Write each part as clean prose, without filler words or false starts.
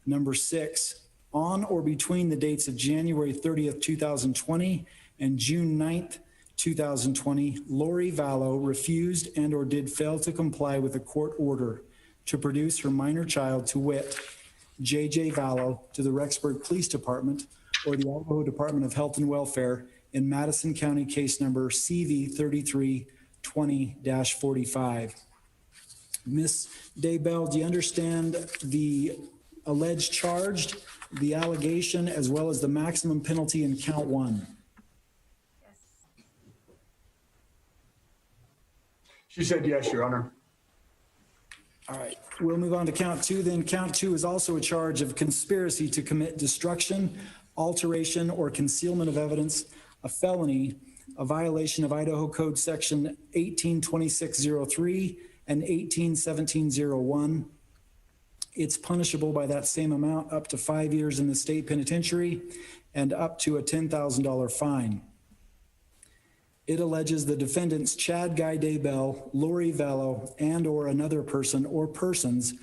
Number 6, on or between the dates of January 30th, 2020 and June 9th, 2020, Lori Vallow refused and or did fail to comply with a court order to produce her minor child, to wit, J.J. Vallow, to the Rexburg Police Department or the Idaho Department of Health and Welfare in Madison County case number CV 3320-45. Ms. Daybell, do you understand the alleged charge, the allegation, as well as the maximum penalty in count 1? She said yes, Your Honor. All right, we'll move on to count 2 then. Count 2 is also a charge of conspiracy to commit destruction, alteration, or concealment of evidence, a felony, a violation of Idaho Code Section 182603 and 181701. It's punishable by that same amount, up to 5 years in the state penitentiary and up to a $10,000 fine. It alleges the defendants Chad Guy Daybell, Lori Vallow, and or another person or persons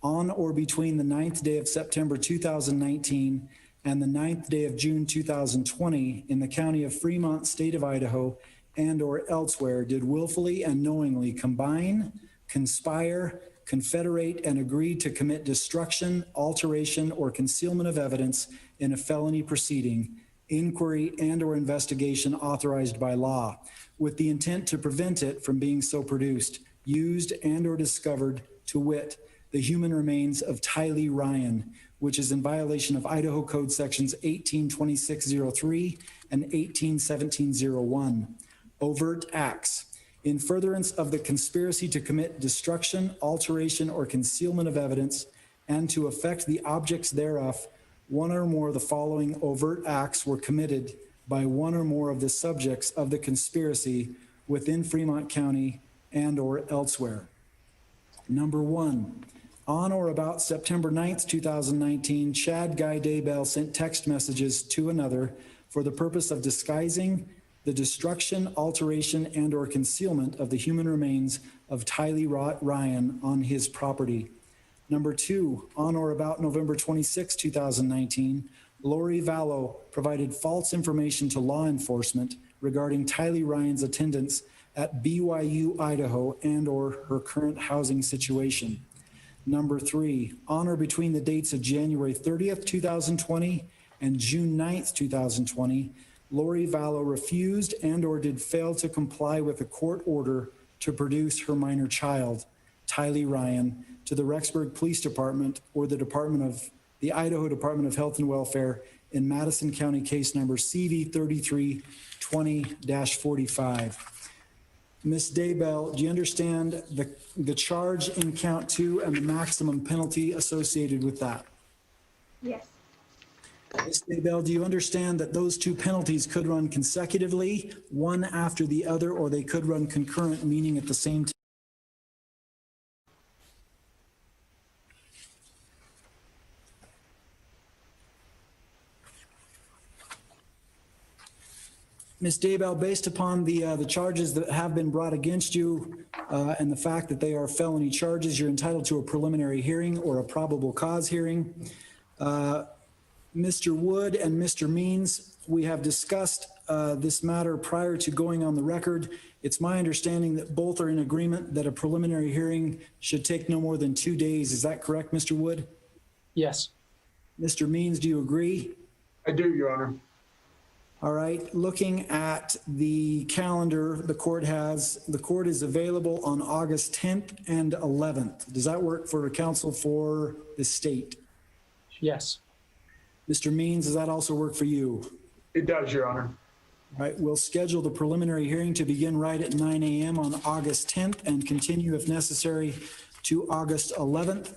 on or between the 9th day of September 2019 and the 9th day of June 2020 in the county of Fremont, state of Idaho, and or elsewhere did willfully and knowingly combine, conspire, confederate, and agree to commit destruction, alteration, or concealment of evidence in a felony proceeding, inquiry, and or investigation authorized by law, with the intent to prevent it from being so produced, used, and or discovered, to wit, the human remains of Tylee Ryan, which is in violation of Idaho Code Sections 182603 and 181701. Overt acts. In furtherance of the conspiracy to commit destruction, alteration, or concealment of evidence, and to affect the objects thereof, one or more of the following overt acts were committed by one or more of the subjects of the conspiracy within Fremont County and or elsewhere. Number 1, on or about September 9th, 2019, Chad Guy Daybell sent text messages to another for the purpose of disguising the destruction, alteration, and or concealment of the human remains of Tylee Ryan on his property. Number 2, on or about November 26, 2019, Lori Vallow provided false information to law enforcement regarding Tylee Ryan's attendance at BYU, Idaho, and or her current housing situation. Number 3, on or between the dates of January 30th, 2020 and June 9th, 2020, Lori Vallow refused and or did fail to comply with a court order to produce her minor child, Tylee Ryan, to the Rexburg Police Department or the Idaho Department of Health and Welfare in Madison County case number CV 3320-45. Ms. Daybell, do you understand the charge in count 2 and the maximum penalty associated with that? Yes. Ms. Daybell, do you understand that those 2 penalties could run consecutively, one after the other, or they could run concurrent, meaning at the same time? Ms. Daybell, based upon the charges that have been brought against you and the fact that they are felony charges, you're entitled to a preliminary hearing or a probable cause hearing. Mr. Wood and Mr. Means, we have discussed this matter prior to going on the record. It's my understanding that both are in agreement that a preliminary hearing should take no more than 2 days. Is that correct, Mr. Wood? Yes. Mr. Means, do you agree? I do, Your Honor. All right, looking at the calendar the court is available on August 10th and 11th. Does that work for counsel for the state? Yes. Mr. Means, does that also work for you? It does, Your Honor. All right, we'll schedule the preliminary hearing to begin right at 9 a.m. on August 10th and continue if necessary to August 11th.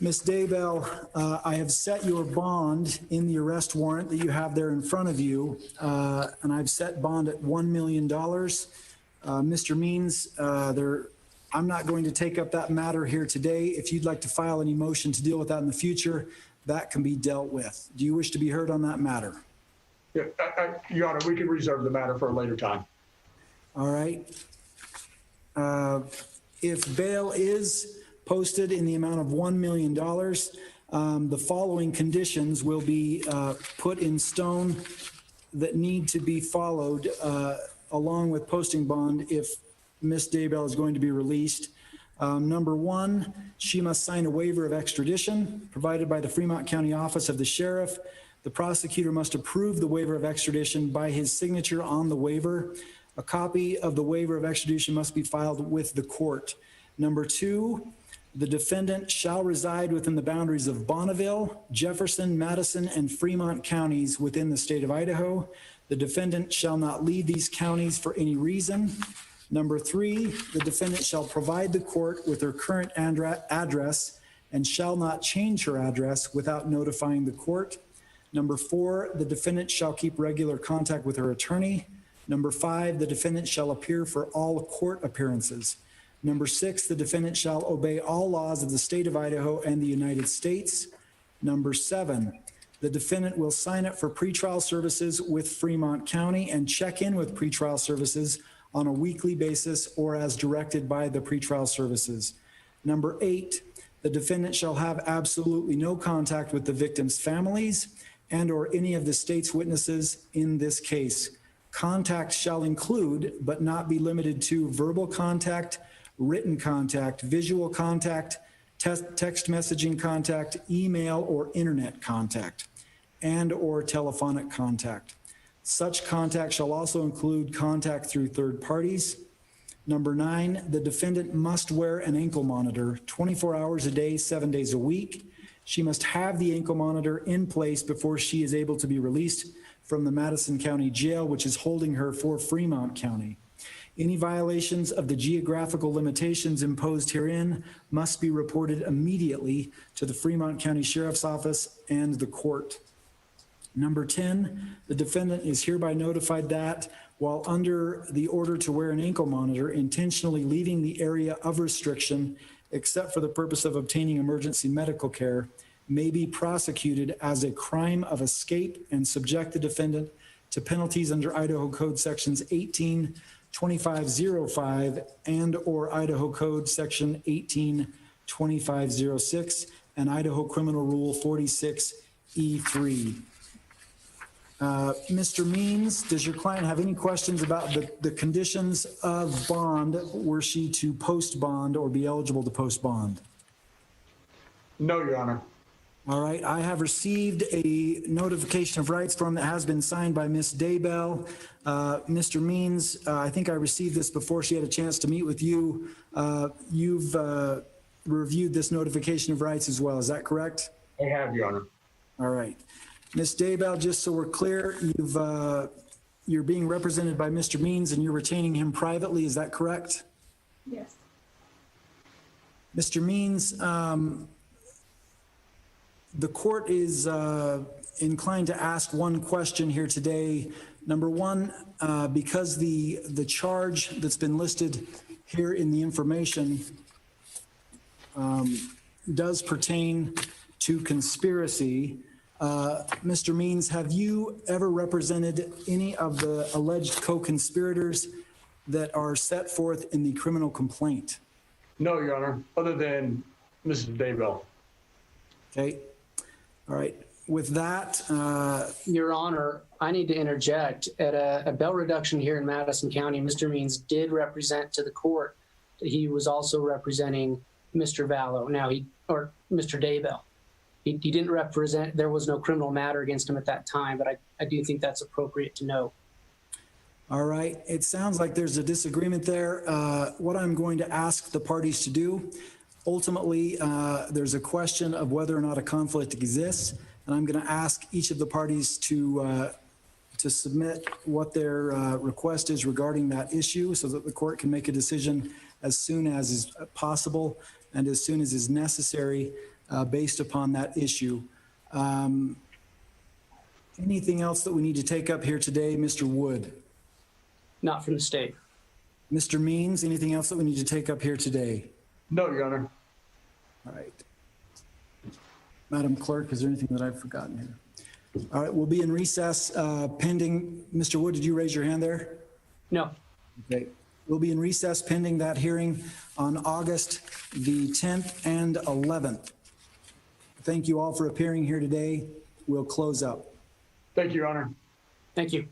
Ms. Daybell, I have set your bond in the arrest warrant that you have there in front of you, and I've set bond at $1 million. Mr. Means, I'm not going to take up that matter here today. If you'd like to file any motion to deal with that in the future, that can be dealt with. Do you wish to be heard on that matter? Yeah, Your Honor, we can reserve the matter for a later time. All right. If bail is posted in the amount of $1 million, the following conditions will be put in stone that need to be followed along with posting bond if Ms. Daybell is going to be released. Number one, she must sign a waiver of extradition provided by the Fremont County Office of the Sheriff. The prosecutor must approve the waiver of extradition by his signature on the waiver. A copy of the waiver of extradition must be filed with the court. Number two, the defendant shall reside within the boundaries of Bonneville, Jefferson, Madison, and Fremont counties within the state of Idaho. The defendant shall not leave these counties for any reason. Number three, the defendant shall provide the court with her current address and shall not change her address without notifying the court. Number four, the defendant shall keep regular contact with her attorney. Number five, the defendant shall appear for all court appearances. Number six, the defendant shall obey all laws of the state of Idaho and the United States. Number seven, the defendant will sign up for pretrial services with Fremont County and check in with pretrial services on a weekly basis or as directed by the pretrial services. Number eight, the defendant shall have absolutely no contact with the victims' families and or any of the state's witnesses in this case. Contact shall include, but not be limited to, verbal contact, written contact, visual contact, text messaging contact, email or internet contact, and or telephonic contact. Such contact shall also include contact through third parties. Number nine, the defendant must wear an ankle monitor 24 hours a day, 7 days a week. She must have the ankle monitor in place before she is able to be released from the Madison County Jail, which is holding her for Fremont County. Any violations of the geographical limitations imposed herein must be reported immediately to the Fremont County Sheriff's Office and the court. Number 10, the defendant is hereby notified that while under the order to wear an ankle monitor, intentionally leaving the area of restriction, except for the purpose of obtaining emergency medical care, may be prosecuted as a crime of escape and subject the defendant to penalties under Idaho Code Sections 182505 and or Idaho Code Section 182506 and Idaho Criminal Rule 46E3. Mr. Means, does your client have any questions about the conditions of bond were she to post bond or be eligible to post bond? No, Your Honor. All right, I have received a notification of rights form that has been signed by Ms. Daybell. Mr. Means, I think I received this before she had a chance to meet with you. You've reviewed this notification of rights as well, is that correct? I have, Your Honor. All right. Ms. Daybell, just so we're clear, you're being represented by Mr. Means and you're retaining him privately, is that correct? Yes. Mr. Means, the court is inclined to ask one question here today. Number one, because the charge that's been listed here in the information does pertain to conspiracy, Mr. Means, have you ever represented any of the alleged co-conspirators that are set forth in the criminal complaint? No, Your Honor, other than Mrs. Daybell. Okay. All right. With that, Your Honor, I need to interject. At a bail reduction here in Madison County, Mr. Means did represent to the court that he was also representing Mr. Vallow. Now or Mr. Daybell. He didn't represent, there was no criminal matter against him at that time, but I do think that's appropriate to know. all right. It sounds like there's a disagreement there. What I'm going to ask the parties to do, ultimately, there's a question of whether or not a conflict exists, and I'm going to ask each of the parties to submit what their request is regarding that issue so that the court can make a decision as soon as is possible and as soon as is necessary based upon that issue. Anything else that we need to take up here today, Mr. Wood? Not from the state. Mr. Means, anything else that we need to take up here today? No, Your Honor. All right. Madam Clerk, is there anything that I've forgotten here? All right, we'll be in recess pending. Mr. Wood, did you raise your hand there? No. Okay. We'll be in recess pending that hearing on August the 10th and 11th. Thank you all for appearing here today. We'll close up. Thank you, Your Honor. Thank you.